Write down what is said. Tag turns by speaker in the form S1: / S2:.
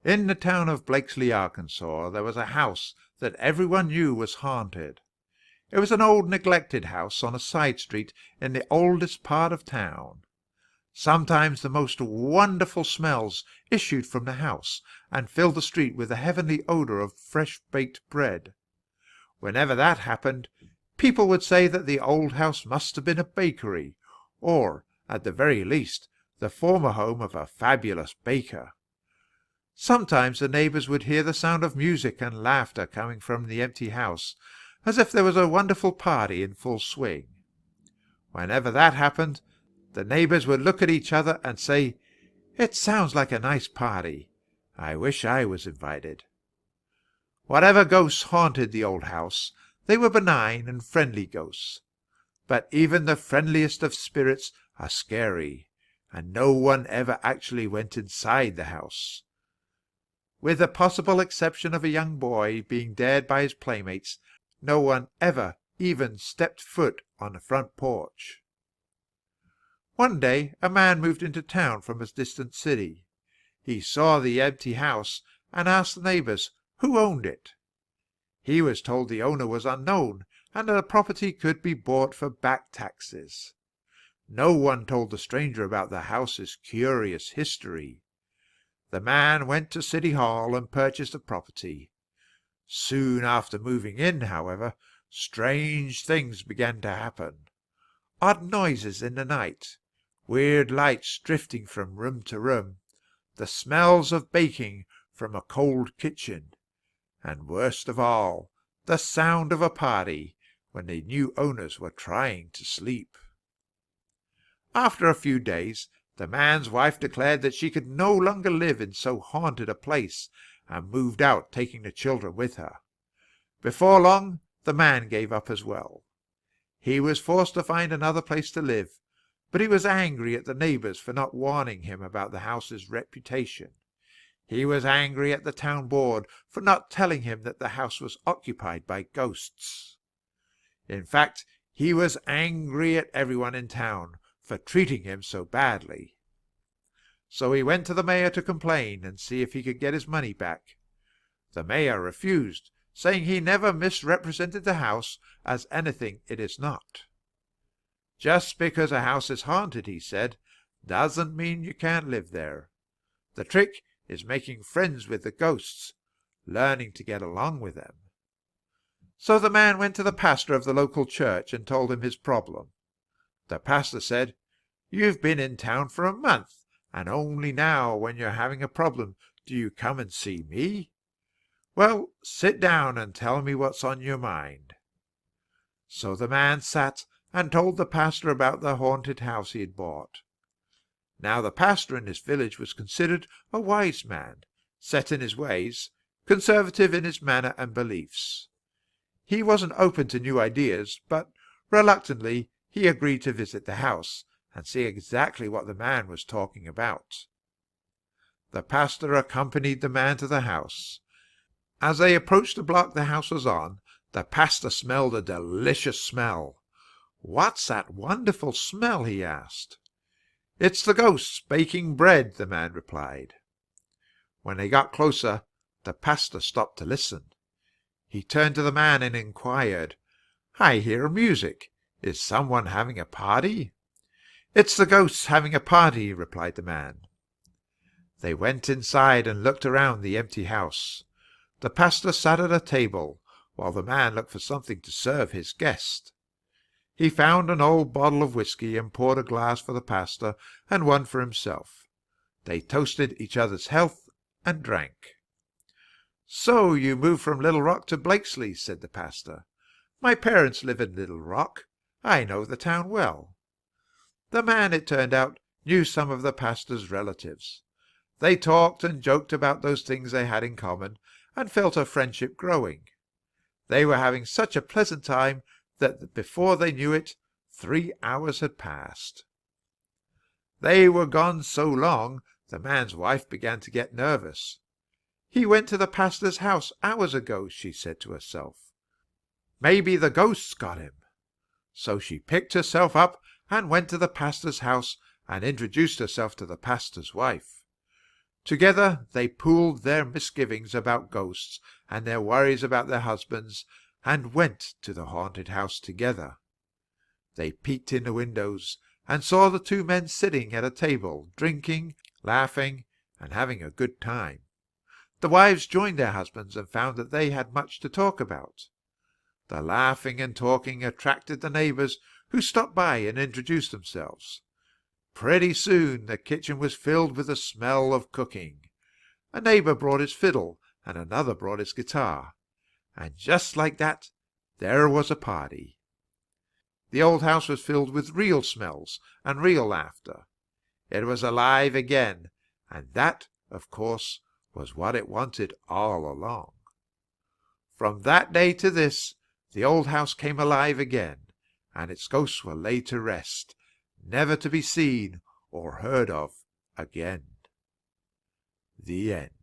S1: In the town of Blakesley, Arkansas, there was a house that everyone knew was haunted. It was an old neglected house on a side street in the oldest part of town. Sometimes the most wonderful smells issued from the house and filled the street with the heavenly odor of fresh-baked bread. Whenever that happened, people would say that the old house must have been a bakery, or, at the very least, the former home of a fabulous baker. Sometimes the neighbors would hear the sound of music and laughter coming from the empty house, as if there was a wonderful party in full swing. Whenever that happened, the neighbors would look at each other and say, "It sounds like a nice party. I wish I was invited." Whatever ghosts haunted the old house, they were benign and friendly ghosts. But even the friendliest of spirits are scary, and no one ever actually went inside the house. With the possible exception of a young boy being dared by his playmates, no one ever even stepped foot on the front porch. One day a man moved into town from a distant city. He saw the empty house and asked the neighbors who owned it. He was told the owner was unknown and that the property could be bought for back taxes. No one told the stranger about the house's curious history. The man went to City Hall and purchased the property. Soon after moving in, however, strange things began to happen. Odd noises in the night, weird lights drifting from room to room, the smells of baking from a cold kitchen, and worst of all, the sound of a party when the new owners were trying to sleep. After a few days, the man's wife declared that she could no longer live in so haunted a place, and moved out, taking the children with her. Before long, the man gave up as well. He was forced to find another place to live, but he was angry at the neighbors for not warning him about the house's reputation. He was angry at the town board for not telling him that the house was occupied by ghosts. In fact, he was angry at everyone in town for treating him so badly. So he went to the mayor to complain and see if he could get his money back. The mayor refused, saying he never misrepresented the house as anything it is not. Just because a house is haunted, he said, doesn't mean you can't live there. The trick is making friends with the ghosts, learning to get along with them. So the man went to the pastor of the local church and told him his problem. The pastor said, "You've been in town for a month, and only now, when you're having a problem, do you come and see me? Well, sit down and tell me what's on your mind." So the man sat and told the pastor about the haunted house he had bought. Now the pastor in this village was considered a wise man, set in his ways, conservative in his manner and beliefs. He wasn't open to new ideas, but reluctantly he agreed to visit the house and see exactly what the man was talking about. The pastor accompanied the man to the house. As they approached the block the house was on, the pastor smelled a delicious smell. "What's that wonderful smell?" he asked. "It's the ghosts baking bread," the man replied. When they got closer, the pastor stopped to listen. He turned to the man and inquired, "I hear music. Is someone having a party?" "It's the ghosts having a party," replied the man. They went inside and looked around the empty house. The pastor sat at a table, while the man looked for something to serve his guest. He found an old bottle of whiskey and poured a glass for the pastor and one for himself. They toasted each other's health and drank. "So you moved from Little Rock to Blakesley," said the pastor. "My parents live in Little Rock. I know the town well." The man, it turned out, knew some of the pastor's relatives. They talked and joked about those things they had in common, and felt a friendship growing. They were having such a pleasant time that before they knew it, 3 hours had passed. They were gone so long, the man's wife began to get nervous. "He went to the pastor's house hours ago," she said to herself. "Maybe the ghosts got him." So she picked herself up and went to the pastor's house and introduced herself to the pastor's wife. Together they pooled their misgivings about ghosts and their worries about their husbands, and went to the haunted house together. They peeked in the windows and saw the two men sitting at a table, drinking, laughing, and having a good time. The wives joined their husbands and found that they had much to talk about. The laughing and talking attracted the neighbors, who stopped by and introduced themselves. Pretty soon the kitchen was filled with the smell of cooking. A neighbor brought his fiddle, and another brought his guitar. And just like that, there was a party. The old house was filled with real smells and real laughter. It was alive again, and that, of course, was what it wanted all along. From that day to this, the old house came alive again, and its ghosts were laid to rest, never to be seen or heard of again. The end.